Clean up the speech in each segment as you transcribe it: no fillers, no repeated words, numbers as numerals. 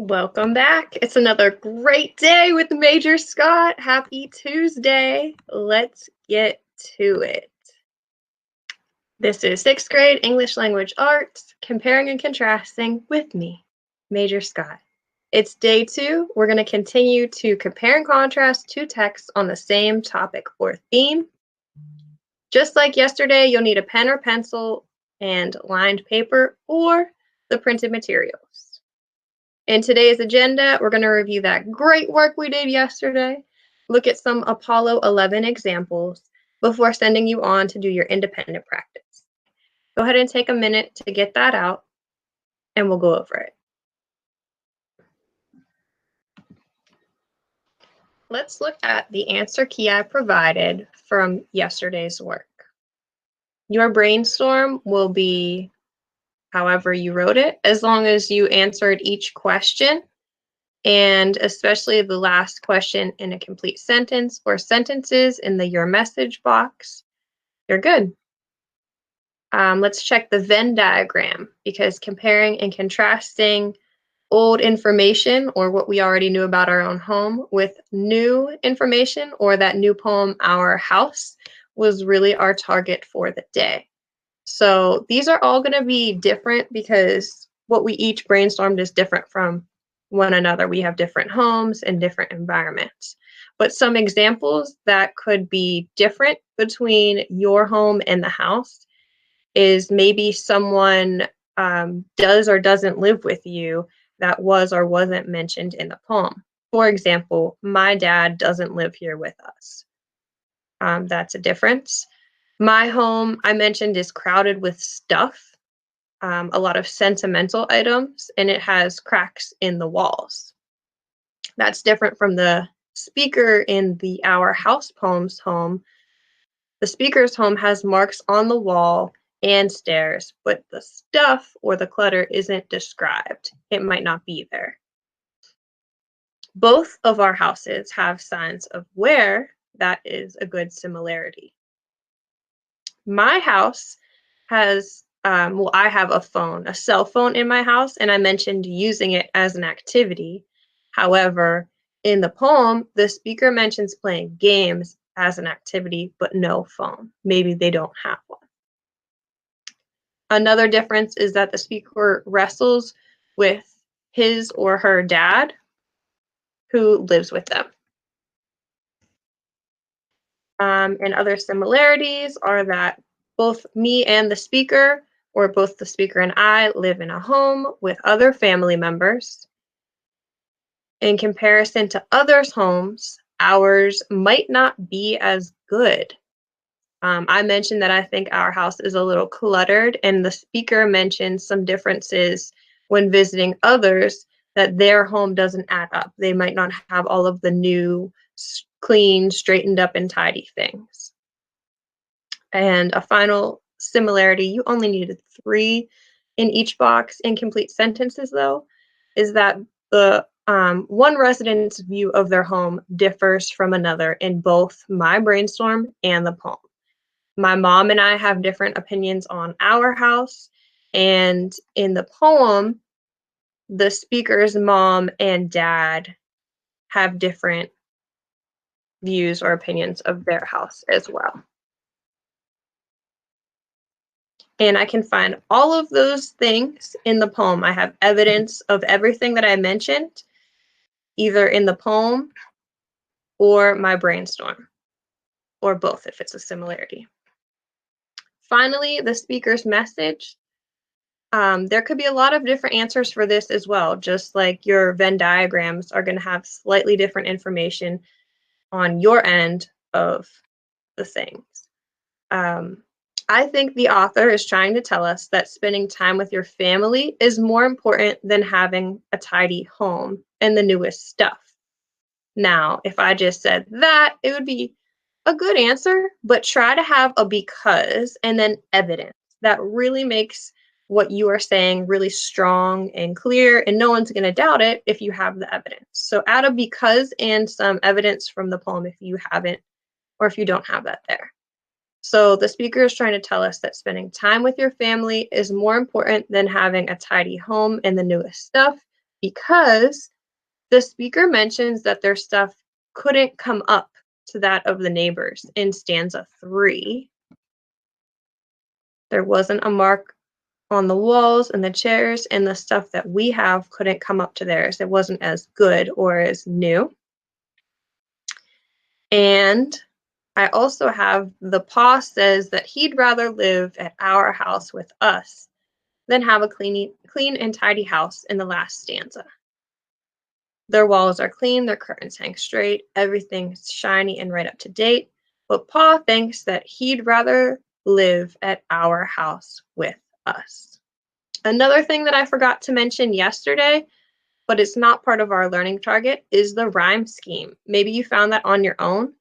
Welcome back. It's another great day with Major Scott. Happy Tuesday. Let's get to it. This is 6th grade English Language Arts, comparing and contrasting with me, Major Scott. It's day 2. We're going to continue to compare and contrast two texts on the same topic or theme. Just like yesterday, you'll need a pen or pencil and lined paper or the printed materials. In today's agenda, we're going to review that great work we did yesterday, look at some Apollo 11 examples before sending you on to do your independent practice. Go ahead and take a minute to get that out, and we'll go over it. Let's look at the answer key I provided from yesterday's work. Your brainstorm will be however you wrote it, as long as you answered each question, and especially the last question in a complete sentence or sentences in the your message box, you're good. Let's check the Venn diagram, because comparing and contrasting old information or what we already knew about our own home with new information or that new poem, Our House, was really our target for the day. So these are all going to be different because what we each brainstormed is different from one another. We have different homes and different environments. But some examples that could be different between your home and the house is maybe someone does or doesn't live with you that was or wasn't mentioned in the poem. For example, my dad doesn't live here with us. That's a difference. My home, I mentioned, is crowded with stuff, a lot of sentimental items, and it has cracks in the walls. That's different from the speaker in the Our House poem's home. The speaker's home has marks on the wall and stairs, but the stuff or the clutter isn't described. It might not be there. Both of our houses have signs of where. That is a good similarity. My house has, I have a cell phone in my house, and I mentioned using it as an activity. However, in the poem, the speaker mentions playing games as an activity, but no phone. Maybe they don't have one. Another difference is that the speaker wrestles with his or her dad, who lives with them. And other similarities are that both me and the speaker, or both the speaker and I, live in a home with other family members. In comparison to others' homes, ours might not be as good. I mentioned that I think our house is a little cluttered, and the speaker mentioned some differences when visiting others, that their home doesn't add up. They might not have all of the new, clean, straightened up and tidy things. And a final similarity, you only needed 3 in each box in complete sentences though, is that the one resident's view of their home differs from another in both my brainstorm and the poem. My mom and I have different opinions on our house, and in the poem, the speaker's mom and dad have different views or opinions of their house as well. And I can find all of those things in the poem. I have evidence of everything that I mentioned, either in the poem or my brainstorm, or both if it's a similarity. Finally, the speaker's message. There could be a lot of different answers for this as well, just like your Venn diagrams are going to have slightly different information on your end of the things. I think the author is trying to tell us that spending time with your family is more important than having a tidy home and the newest stuff. Now, if I just said that, it would be a good answer, but try to have a because and then evidence. That really makes what you are saying really strong and clear, and no one's going to doubt it if you have the evidence. So add a because and some evidence from the poem if you haven't, or if you don't have that there. So the speaker is trying to tell us that spending time with your family is more important than having a tidy home and the newest stuff. because the speaker mentions that their stuff couldn't come up to that of the neighbors in stanza 3. There wasn't a mark on the walls and the chairs, and the stuff that we have couldn't come up to theirs. It wasn't as good or as new. And I also have the Pa says that he'd rather live at our house with us than have a clean and tidy house in the last stanza. Their walls are clean, their curtains hang straight, everything's shiny and right up to date. But Pa thinks that he'd rather live at our house with us. Another thing that I forgot to mention yesterday, but it's not part of our learning target, is the rhyme scheme. Maybe you found that on your own,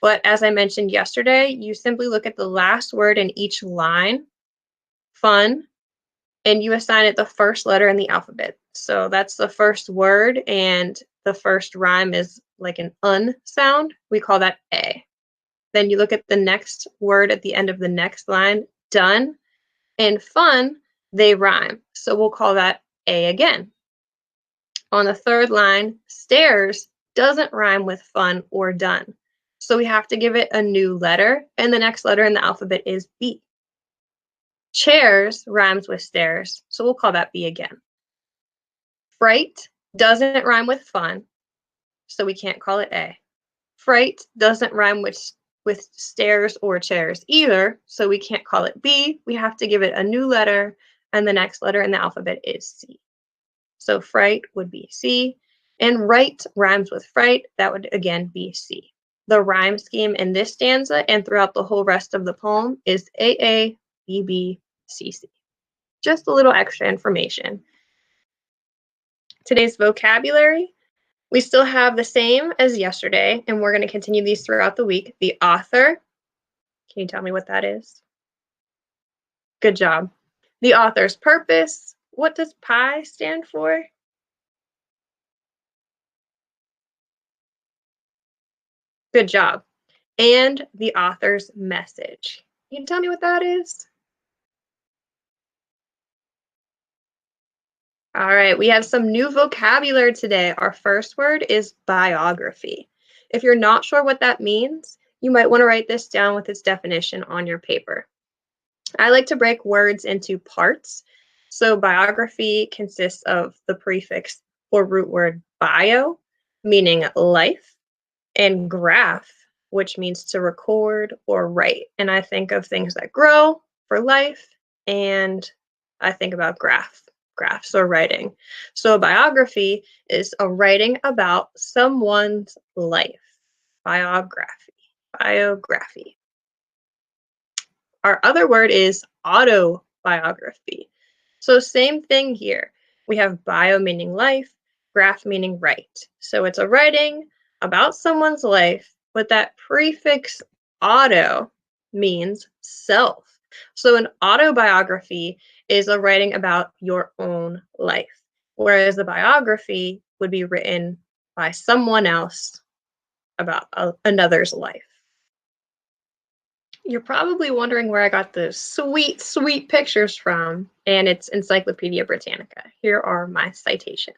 but as I mentioned yesterday, you simply look at the last word in each line, fun, and you assign it the first letter in the alphabet. So that's the first word, and the first rhyme is like an un sound. We call that A. Then you look at the next word at the end of the next line, done, and fun, they rhyme. So we'll call that A again. On the third line, stairs doesn't rhyme with fun or done. So we have to give it a new letter, and the next letter in the alphabet is B. Chairs rhymes with stairs, so we'll call that B again. Fright doesn't rhyme with fun, so we can't call it A. Fright doesn't rhyme with stairs or chairs either, so we can't call it B. We have to give it a new letter, and the next letter in the alphabet is C. So fright would be C, and right rhymes with fright. That would again be C. The rhyme scheme in this stanza and throughout the whole rest of the poem is AA, BB, CC. Just a little extra information. Today's vocabulary, we still have the same as yesterday, and we're going to continue these throughout the week. The author, can you tell me what that is? Good job. The author's purpose, what does PI stand for? Good job. And the author's message. Can you tell me what that is? All right, we have some new vocabulary today. Our first word is biography. If you're not sure what that means, you might want to write this down with its definition on your paper. I like to break words into parts. So biography consists of the prefix or root word bio, meaning life, and graph, which means to record or write. And I think of things that grow for life, and I think about graphs or writing. So a biography is a writing about someone's life. Biography. Our other word is autobiography. So same thing here. We have bio meaning life, graph meaning write. So it's a writing about someone's life, but that prefix auto means self. So an autobiography is a writing about your own life, whereas a biography would be written by someone else about another's life. You're probably wondering where I got those sweet, sweet pictures from, and it's Encyclopedia Britannica. Here are my citations.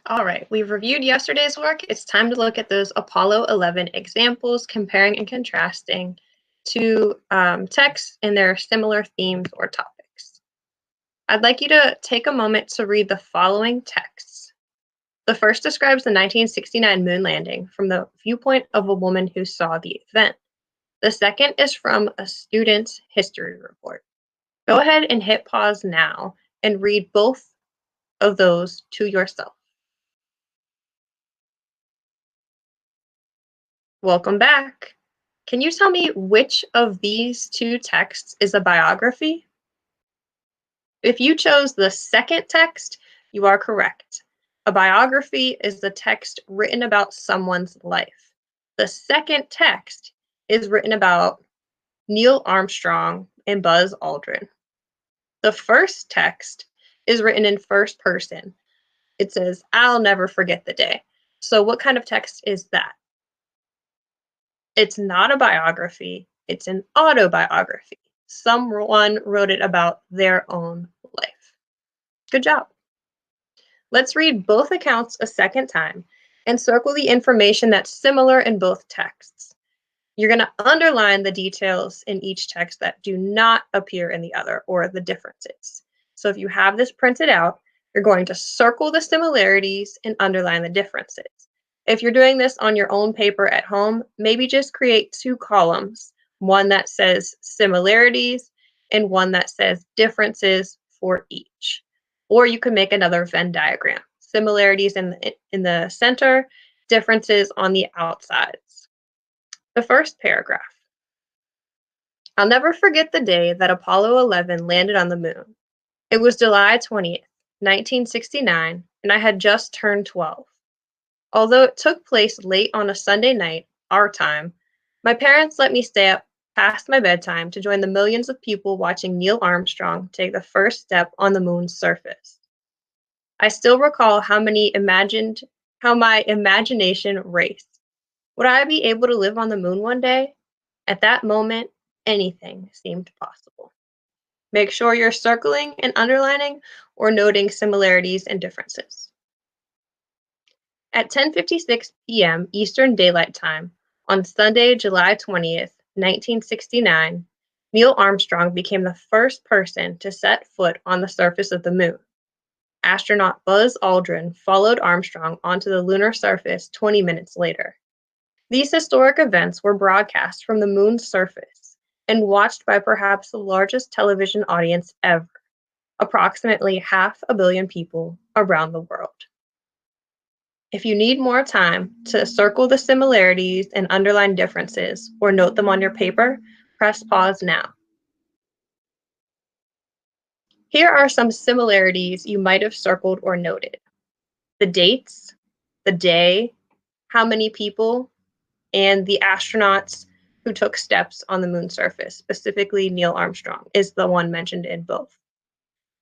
All right, we've reviewed yesterday's work. It's time to look at those Apollo 11 examples, comparing and contrasting two texts and their similar themes or topics. I'd like you to take a moment to read the following texts. The first describes the 1969 moon landing from the viewpoint of a woman who saw the event. The second is from a student's history report. Go ahead and hit pause now and read both of those to yourself. Welcome back. Can you tell me which of these two texts is a biography? If you chose the second text, you are correct. A biography is the text written about someone's life. The second text is written about Neil Armstrong and Buzz Aldrin. The first text is written in first person. It says, "I'll never forget the day." So what kind of text is that? It's not a biography, it's an autobiography. Someone wrote it about their own life. Good job. Let's read both accounts a second time and circle the information that's similar in both texts. You're going to underline the details in each text that do not appear in the other, or the differences. So if you have this printed out, you're going to circle the similarities and underline the differences. If you're doing this on your own paper at home, maybe just create 2 columns, one that says similarities and one that says differences for each. Or you can make another Venn diagram, similarities in the center, differences on the outsides. The first paragraph. I'll never forget the day that Apollo 11 landed on the moon. It was July 20th, 1969, and I had just turned 12. Although it took place late on a Sunday night, our time, my parents let me stay up past my bedtime to join the millions of people watching Neil Armstrong take the first step on the moon's surface. I still recall how my imagination raced. Would I be able to live on the moon one day? At that moment, anything seemed possible. Make sure you're circling and underlining or noting similarities and differences. At 10:56 p.m. Eastern Daylight Time on Sunday, July 20th, 1969, Neil Armstrong became the first person to set foot on the surface of the moon. Astronaut Buzz Aldrin followed Armstrong onto the lunar surface 20 minutes later. These historic events were broadcast from the moon's surface and watched by perhaps the largest television audience ever, approximately 500 million people around the world. If you need more time to circle the similarities and underline differences or note them on your paper, press pause now. Here are some similarities you might have circled or noted. The dates, the day, how many people, and the astronauts who took steps on the moon's surface, specifically Neil Armstrong, is the one mentioned in both.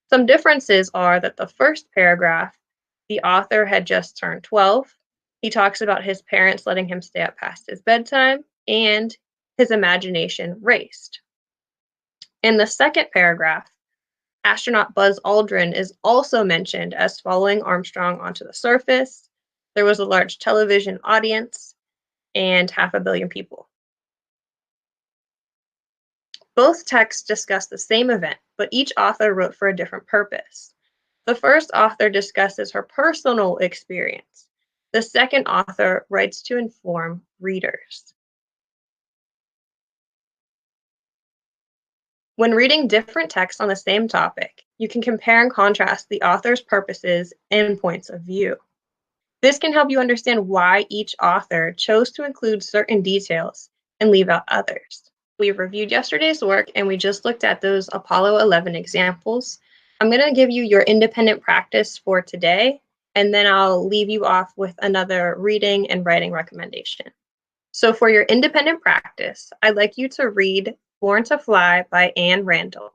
Some differences are that the first paragraph, the author had just turned 12. He talks about his parents letting him stay up past his bedtime, and his imagination raced. In the second paragraph, astronaut Buzz Aldrin is also mentioned as following Armstrong onto the surface. There was a large television audience and 500 million people. Both texts discuss the same event, but each author wrote for a different purpose. The first author discusses her personal experience. The second author writes to inform readers. When reading different texts on the same topic, you can compare and contrast the author's purposes and points of view. This can help you understand why each author chose to include certain details and leave out others. We reviewed yesterday's work and we just looked at those Apollo 11 examples. I'm going to give you your independent practice for today, and then I'll leave you off with another reading and writing recommendation. So for your independent practice, I'd like you to read Born to Fly by Anne Randall.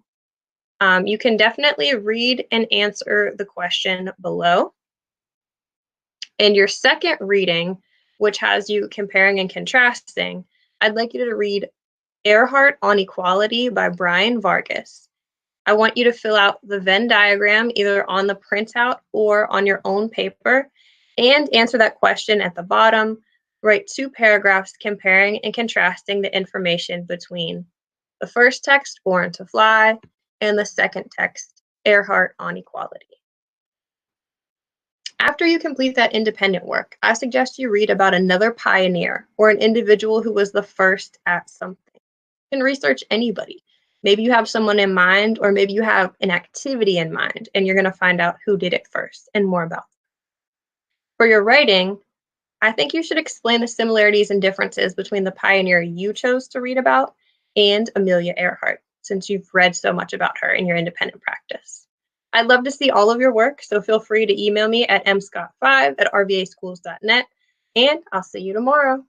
You can definitely read and answer the question below. And your second reading, which has you comparing and contrasting, I'd like you to read Earhart on Equality by Brian Vargas. I want you to fill out the Venn diagram either on the printout or on your own paper and answer that question at the bottom. Write 2 paragraphs comparing and contrasting the information between the first text, Born to Fly, and the second text, Earhart on Equality. After you complete that independent work, I suggest you read about another pioneer or an individual who was the first at something. You can research anybody. Maybe you have someone in mind, or maybe you have an activity in mind, and you're going to find out who did it first and more about them. For your writing, I think you should explain the similarities and differences between the pioneer you chose to read about and Amelia Earhart, since you've read so much about her in your independent practice. I'd love to see all of your work, so feel free to email me at mscott5@rvaschools.net, and I'll see you tomorrow.